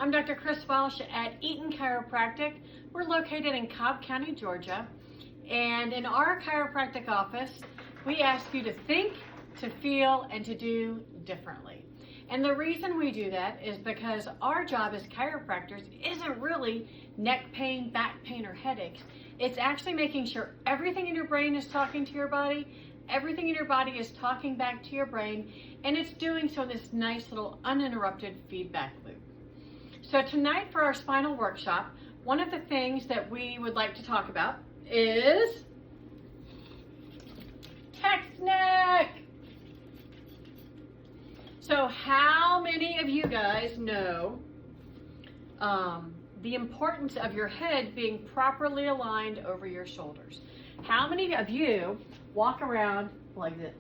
I'm Dr. Chris Welsh at Eaton Chiropractic. We're located in Cobb County, Georgia. And in our chiropractic office, we ask you to think, to feel, and to do differently. And the reason we do that is because our job as chiropractors isn't really neck pain, back pain, or headaches. It's actually making sure everything in your brain is talking to your body, everything in your body is talking back to your brain, and it's doing so in this nice little uninterrupted feedback loop. So tonight for our spinal workshop, one of the things that we would like to talk about is text neck. So how many of you guys know the importance of your head being properly aligned over your shoulders? How many of you walk around like this?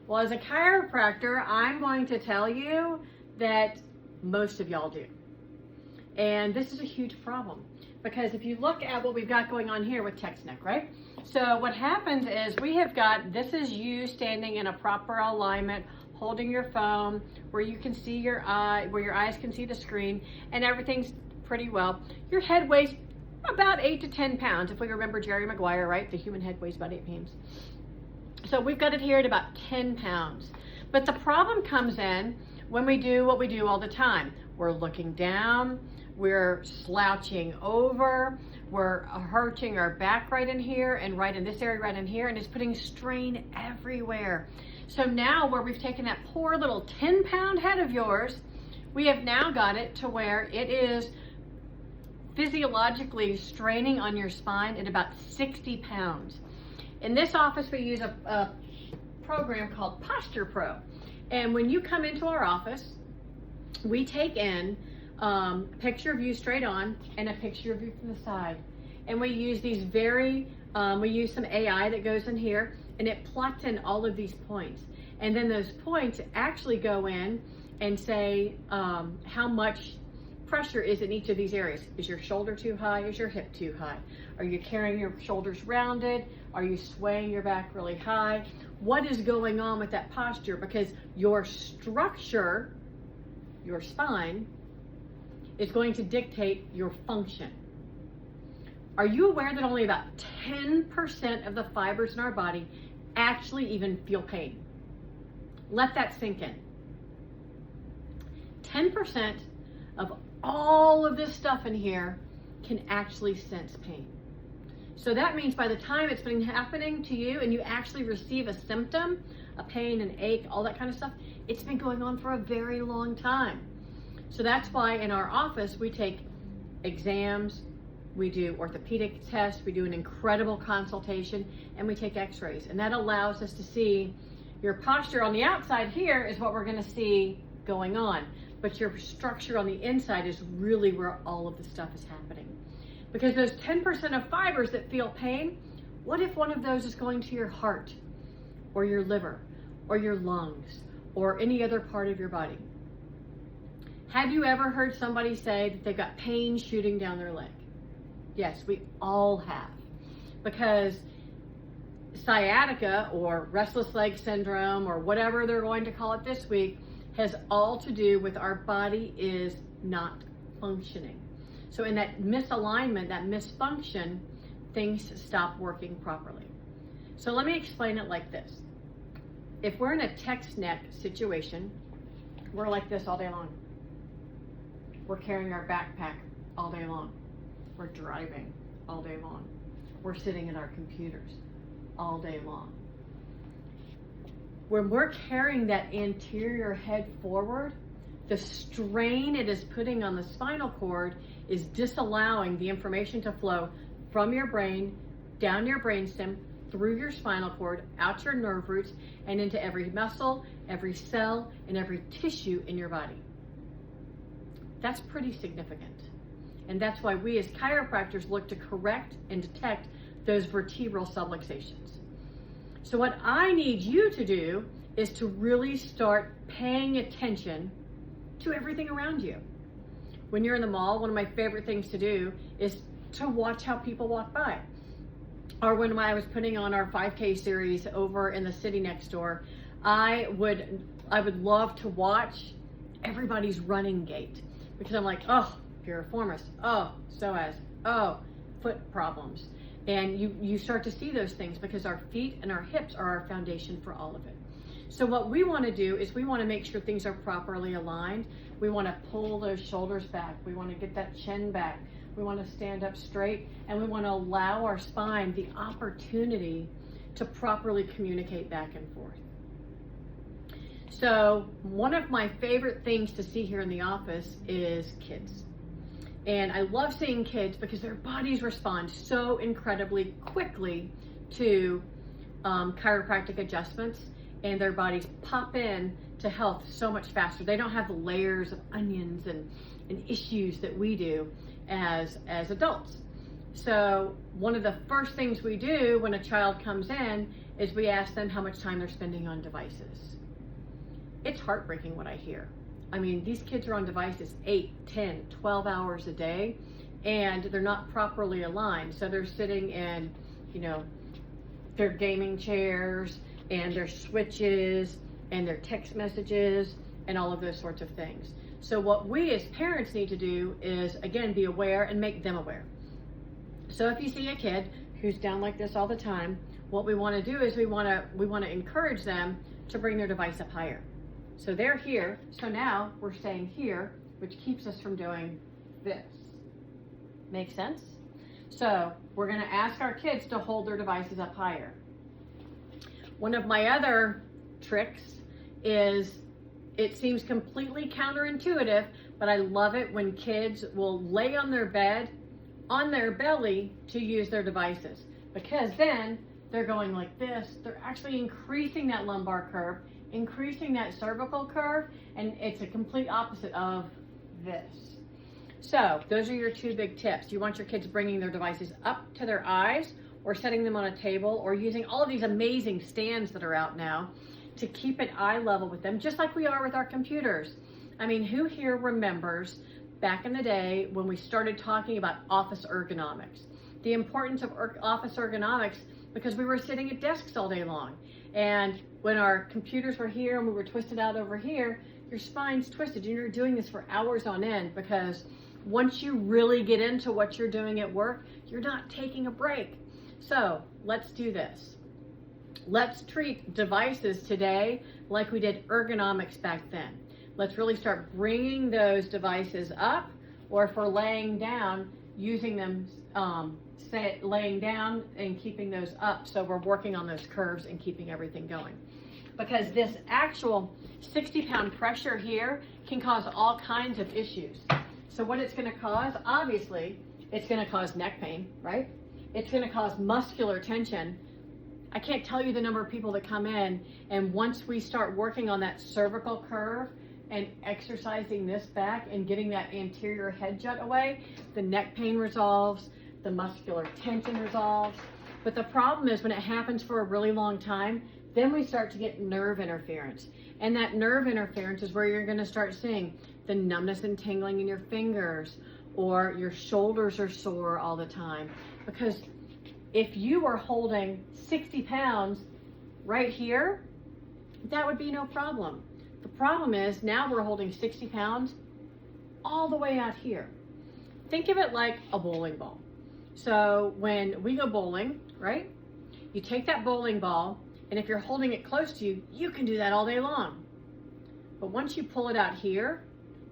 Well, as a chiropractor, I'm going to tell you that most of y'all do. And this is a huge problem because if you look at what we've got going on here with text neck, right? So what happens is we have got, this is you standing in a proper alignment, holding your phone where you can see your eye, where your eyes can see the screen, and everything's pretty well. Your head weighs about 8 to 10 pounds. If we remember Jerry Maguire, right? The human head weighs about 8 pounds. So we've got it here at about 10 pounds. But the problem comes in when we do what we do all the time. We're looking down, we're slouching over, we're hurting our back right in here and right in this area right in here, and it's putting strain everywhere. So now where we've taken that poor little 10-pound head of yours, we have now got it to where it is physiologically straining on your spine at about 60 pounds. In this office, we use a program called Posture Pro. And when you come into our office, we take in a picture of you straight on and a picture of you from the side. And we use these we use some AI that goes in here and it plots in all of these points. And then those points actually go in and say how much pressure is in each of these areas. Is your shoulder too high? Is your hip too high? Are you carrying your shoulders rounded? Are you swaying your back really high? What is going on with that posture? Because your structure, your spine, is going to dictate your function. Are you aware that only about 10% of the fibers in our body actually even feel pain? Let that sink in. 10% of all of this stuff in here can actually sense pain. So that means by the time it's been happening to you and you actually receive a symptom, a pain, an ache, all that kind of stuff, it's been going on for a very long time. So that's why in our office we take exams, we do orthopedic tests, we do an incredible consultation, and we take x-rays. And that allows us to see your posture on the outside here is what we're going to see going on. But your structure on the inside is really where all of the stuff is happening. Because those 10% of fibers that feel pain, what if one of those is going to your heart or your liver or your lungs or any other part of your body? Have you ever heard somebody say that they've got pain shooting down their leg? Yes, we all have. Because sciatica or restless leg syndrome or whatever they're going to call it this week has all to do with our body is not functioning. So in that misalignment, that misfunction, things stop working properly. So let me explain it like this. If we're in a text neck situation, we're like this all day long. We're carrying our backpack all day long. We're driving all day long. We're sitting at our computers all day long. When we're carrying that anterior head forward, the strain it is putting on the spinal cord is disallowing the information to flow from your brain, down your brainstem, through your spinal cord, out your nerve roots, and into every muscle, every cell, and every tissue in your body. That's pretty significant. And that's why we as chiropractors look to correct and detect those vertebral subluxations. So what I need you to do is to really start paying attention to everything around you. When you're in the mall, one of my favorite things to do is to watch how people walk by. Or when I was putting on our 5K series over in the city next door, I would love to watch everybody's running gait, because I'm like, oh, piriformis, oh, psoas, oh, foot problems. And you start to see those things because our feet and our hips are our foundation for all of it. So what we want to do is we want to make sure things are properly aligned. We want to pull those shoulders back. We want to get that chin back. We want to stand up straight, and we want to allow our spine the opportunity to properly communicate back and forth. So one of my favorite things to see here in the office is kids. And I love seeing kids because their bodies respond so incredibly quickly to chiropractic adjustments, and their bodies pop in to health so much faster. They don't have the layers of onions and issues that we do as adults. So one of the first things we do when a child comes in is we ask them how much time they're spending on devices. It's heartbreaking what I hear. I mean, these kids are on devices 8, 10, 12 hours a day, and they're not properly aligned. So they're sitting in, their gaming chairs and their switches and their text messages and all of those sorts of things. So what we as parents need to do is, again, be aware and make them aware. So if you see a kid who's down like this all the time, what we want to do is we want to encourage them to bring their device up higher. So they're here, so now we're staying here, which keeps us from doing this. Make sense? So we're going to ask our kids to hold their devices up higher. One of my other tricks is, it seems completely counterintuitive, but I love it when kids will lay on their bed, on their belly, to use their devices, because then they're going like this. They're actually increasing that lumbar curve, increasing that cervical curve, and it's a complete opposite of this. So those are your two big tips. You want your kids bringing their devices up to their eyes, or setting them on a table, or using all of these amazing stands that are out now to keep it eye level with them, just like we are with our computers. I mean, who here remembers back in the day when we started talking about office ergonomics? The importance of office ergonomics, because we were sitting at desks all day long. And when our computers were here and we were twisted out over here, your spine's twisted. You're doing this for hours on end, because once you really get into what you're doing at work, you're not taking a break. So let's do this. Let's treat devices today like we did ergonomics back then. Let's really start bringing those devices up, or if we're laying down, using them, laying down and keeping those up, so we're working on those curves and keeping everything going. Because this actual 60-pound pressure here can cause all kinds of issues. So what it's going to cause, obviously, it's going to cause neck pain, right? It's going to cause muscular tension. I can't tell you the number of people that come in, and once we start working on that cervical curve and exercising this back and getting that anterior head jut away, the neck pain resolves, the muscular tension resolves. But the problem is when it happens for a really long time, then we start to get nerve interference. And that nerve interference is where you're going to start seeing the numbness and tingling in your fingers, or your shoulders are sore all the time. Because if you were holding 60 pounds right here, that would be no problem. The problem is now we're holding 60 pounds all the way out here. Think of it like a bowling ball. So when we go bowling, right, you take that bowling ball, and if you're holding it close to you, you can do that all day long. But once you pull it out here,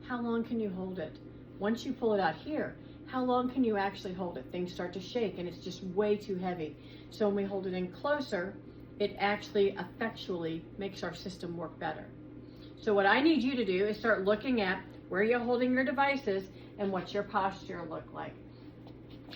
how long can you hold it? Once you pull it out here, how long can you actually hold it? Things start to shake, and it's just way too heavy. So when we hold it in closer, it actually effectually makes our system work better. So what I need you to do is start looking at where you're holding your devices and what's your posture look like.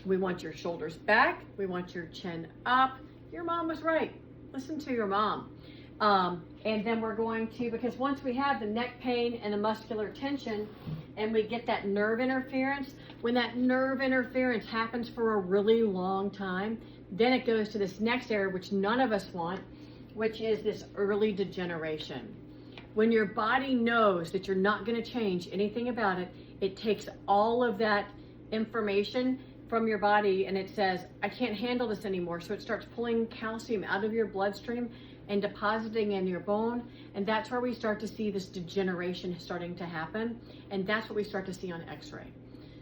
We want your shoulders back. We want your chin up. Your mom was right. Listen to your mom. And then we're going to, because once we have the neck pain and the muscular tension, and we get that nerve interference, when that nerve interference happens for a really long time, then it goes to this next area, which none of us want, which is this early degeneration. When your body knows that you're not going to change anything about it, it takes all of that information from your body and it says, I can't handle this anymore. So it starts pulling calcium out of your bloodstream, and depositing in your bone. And that's where we start to see this degeneration starting to happen. And that's what we start to see on x-ray.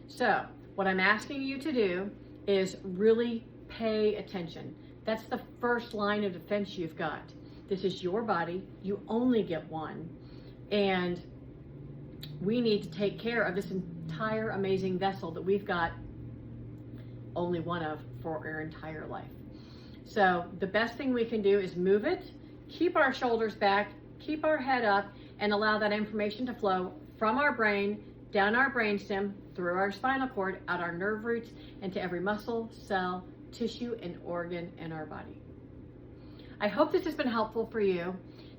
So what I'm asking you to do is really pay attention. That's the first line of defense you've got. This is your body. You only get one. And we need to take care of this entire amazing vessel that we've got only one of for our entire life. So the best thing we can do is move it, keep our shoulders back, keep our head up, and allow that information to flow from our brain, down our brainstem, through our spinal cord, out our nerve roots, and to every muscle, cell, tissue, and organ in our body. I hope this has been helpful for you.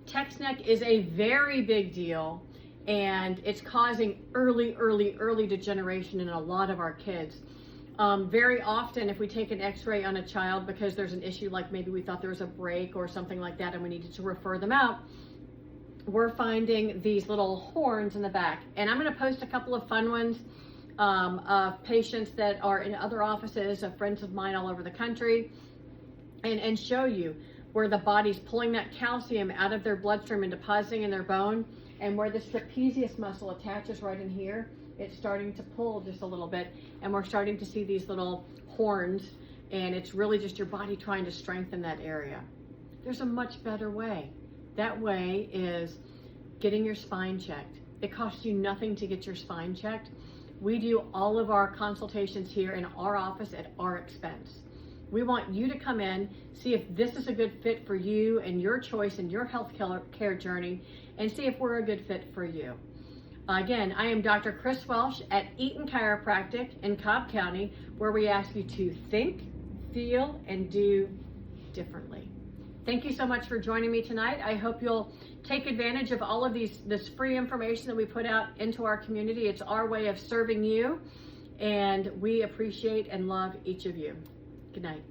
Text neck is a very big deal, and it's causing early degeneration in a lot of our kids. Very often, if we take an x-ray on a child because there's an issue, like maybe we thought there was a break or something like that and we needed to refer them out, we're finding these little horns in the back. And I'm going to post a couple of fun ones of patients that are in other offices of friends of mine all over the country, and show you where the body's pulling that calcium out of their bloodstream and depositing in their bone, and where this trapezius muscle attaches right in here. It's starting to pull just a little bit, and we're starting to see these little horns, and it's really just your body trying to strengthen that area. There's a much better way. That way is getting your spine checked. It costs you nothing to get your spine checked. We do all of our consultations here in our office at our expense. We want you to come in, see if this is a good fit for you and your choice and your health care journey, and see if we're a good fit for you. Again, I am Dr. Chris Welsh at Eaton Chiropractic in Cobb County, where we ask you to think, feel, and do differently. Thank you so much for joining me tonight. I hope you'll take advantage of all of this free information that we put out into our community. It's our way of serving you, and we appreciate and love each of you. Good night.